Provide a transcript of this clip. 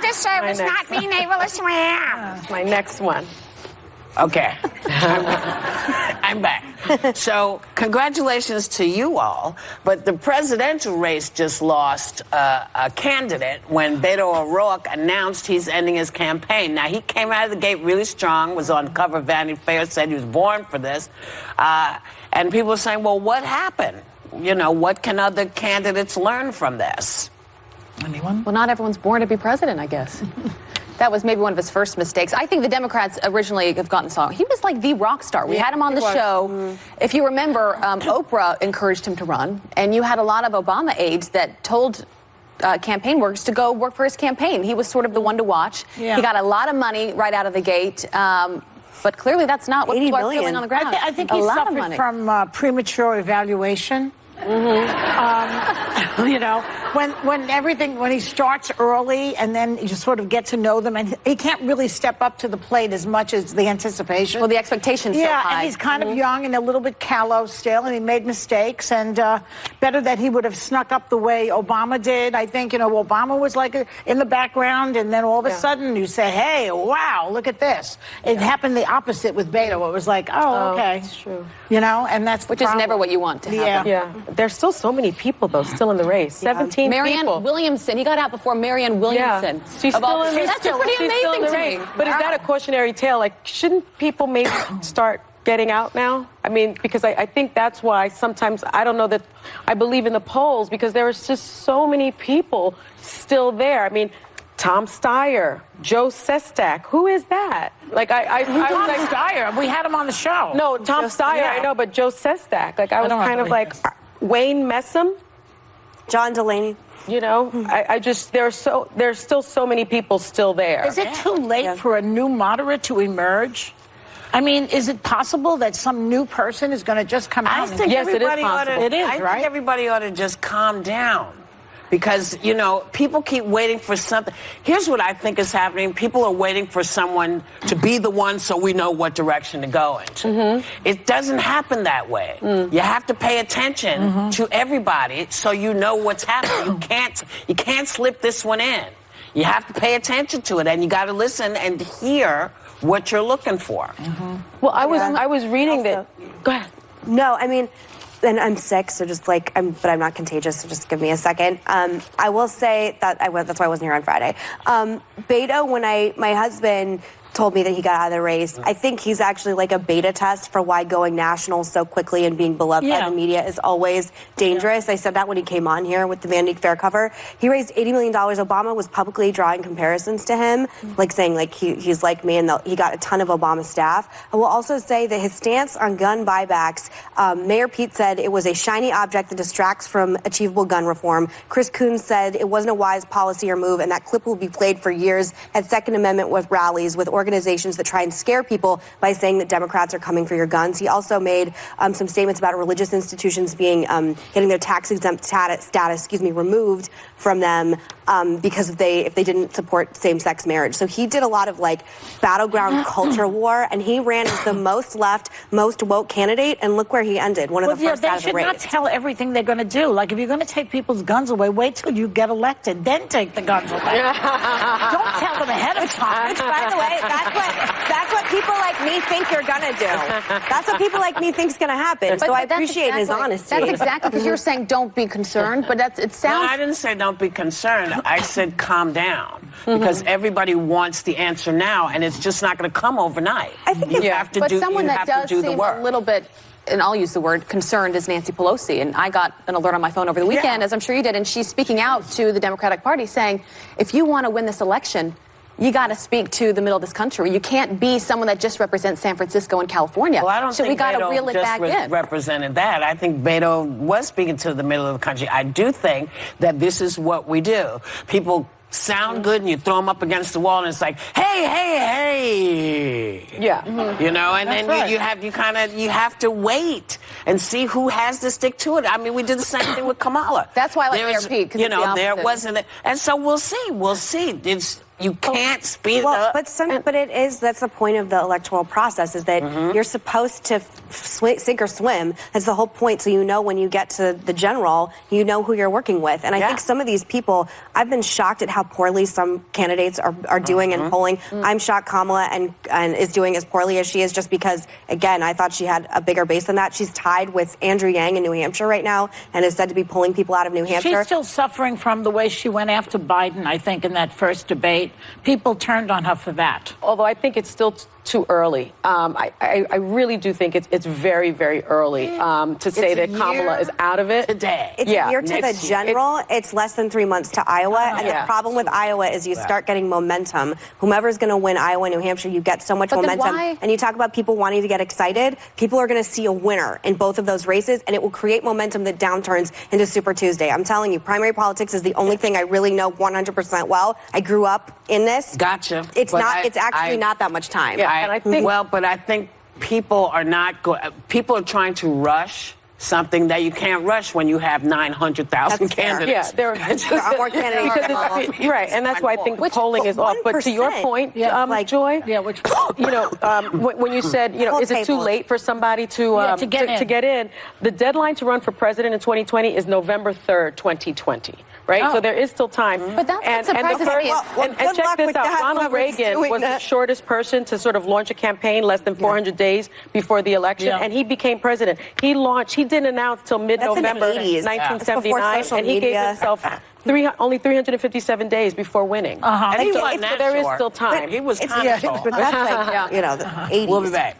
to say was not being able to swim. My next one. Okay, I'm back. So congratulations to you all, but the presidential race just lost a candidate when Beto O'Rourke announced he's ending his campaign. Now, he came out of the gate really strong, was on the cover of Vanity Fair, said he was born for this, and people were saying, well, what happened? You know, what can other candidates learn from this? Anyone? Well, not everyone's born to be president, I guess. That was maybe one of his first mistakes. I think the Democrats originally have gotten saw. He was like the rock star. We had him on the show. If you remember, Oprah encouraged him to run, and you had a lot of Obama aides that told campaign workers to go work for his campaign. He was sort of the one to watch. Yeah. He got a lot of money right out of the gate. But clearly that's not what people are feeling on the ground. I think he suffered from premature evaluation. You know, when he starts early and then you sort of get to know them, and he can't really step up to the plate as much as the anticipation. Well, the expectation's so high. And he's kind of young and a little bit callow still, and he made mistakes, and better that he would have snuck up the way Obama did. I think, you know, Obama was like in the background, and then all of a sudden you say, hey, wow, look at this. It happened the opposite with Beto. It was like, okay. That's true. You know, and that's Which is never what you want to happen. Yeah. There's still so many people, though, still in the race. 17 Marianne people. Williamson. He got out before Marianne Williamson. Yeah. She's still in the race. That's pretty amazing to me. But is that a cautionary tale? Like, shouldn't people maybe start getting out now? I mean, because I think that's why sometimes I don't know that I believe in the polls, because there is just so many people still there. I mean, Tom Steyer, Joe Sestak. Who is that? Like Tom Steyer. We had him on the show. No, Tom Steyer. I know, but Joe Sestak. Like I was kind of like Wayne Messam, John Delaney. You know, I just there's still so many people still there. Is it too late for a new moderate to emerge? I mean, is it possible that some new person is going to just come out? I think everybody ought to. It is, I think everybody ought to just calm down. Because, you know, people keep waiting for something. Here's what I think is happening. People are waiting for someone to be the one so we know what direction to go into. It doesn't happen that way. You have to pay attention to everybody so you know what's happening. You can't slip this one in. You have to pay attention to it, and you got to listen and hear what you're looking for. Well, I was reading that. Go ahead. No, I mean, and I'm sick, so just like, but I'm not contagious, so just give me a second. I will say that that's why I wasn't here on Friday. Beto, when my husband told me that he got out of the race, I think he's actually like a beta test for why going national so quickly and being beloved by the media is always dangerous. I said that when he came on here with the Vanity Fair cover. He raised $80 million. Obama was publicly drawing comparisons to him, like saying like he's like me, and he got a ton of Obama staff. I will also say that his stance on gun buybacks, Mayor Pete said it was a shiny object that distracts from achievable gun reform. Chris Coons said it wasn't a wise policy or move, and that clip will be played for years at Second Amendment with rallies with organizations that try and scare people by saying that Democrats are coming for your guns. He also made some statements about religious institutions being getting their tax-exempt status, removed from them because if they didn't support same-sex marriage. So he did a lot of like battleground culture war, and he ran as the most left, most woke candidate, and look where he ended, one of the first out of the race. They should not tell everything they're going to do. Like, if you're going to take people's guns away, wait till you get elected, then take the guns away. Don't tell them ahead of time. Which, by the way, that's what people like me think you're going to do. That's what people like me think's going to happen. So I appreciate his honesty. That's exactly, because you're saying don't be concerned, but it sounds... No, I didn't say don't be concerned. I said calm down, because everybody wants the answer now, and it's just not going to come overnight. I think you have to do someone that does do the seem work. a little bit, and I'll use the word concerned, is Nancy Pelosi. And I got an alert on my phone over the weekend, as I'm sure you did, and she's speaking out to the Democratic Party saying, if you want to win this election, you got to speak to the middle of this country. You can't be someone that just represents San Francisco and California. Well, I don't think we got to Beto reel it back in. Represented that. I think Beto was speaking to the middle of the country. I do think that this is what we do. People sound good, and you throw them up against the wall, and it's like, hey. Yeah. You know, and That's then right. you have to wait and see who has to stick to it. I mean, we did the same thing with Kamala. That's why I like Mayor Pete, 'cause you it's the know, there opposite. wasn't, and so we'll see. You can't speed it Well, up. but it is, that's the point of the electoral process, is that you're supposed to sink or swim. That's the whole point. So you know when you get to the general, you know who you're working with. And I think some of these people, I've been shocked at how poorly some candidates are doing in polling. I'm shocked Kamala and is doing as poorly as she is, just because, again, I thought she had a bigger base than that. She's tied with Andrew Yang in New Hampshire right now and is said to be pulling people out of New Hampshire. She's still suffering from the way she went after Biden, I think, in that first debate. People turned on her for that. Although I think it's still too early. I really do think it's very, very early to say that Kamala is out of it. Today. It's a year to the general. It's less than 3 months to Iowa. And the problem with Iowa is you start getting momentum. Whomever's going to win Iowa and New Hampshire, you get so much momentum. And you talk about people wanting to get excited. People are going to see a winner in both of those races, and it will create momentum that downturns into Super Tuesday. I'm telling you, primary politics is the only thing I really know 100% well. I grew up in this. Gotcha. It's actually not that much time. Yeah, and I think but I think people are not people are trying to rush something that you can't rush when you have 900,000 candidates. Yeah, there are more candidates. Right, and that's why I think the polling is off. But to your point, Joy, when you said, is it too late for somebody to get in? The deadline to run for president in 2020 is November 3rd, 2020. Right, so there is still time. But that's not surprising to me. And check this out: Ronald Reagan was the shortest person to sort of launch a campaign, less than 400 days before the election, and he became president. He didn't announce till mid-November 1979, and he gave himself only 357 days before winning. And he wasn't so there is still time. He was kind of But that's like, the 80s. We'll be back.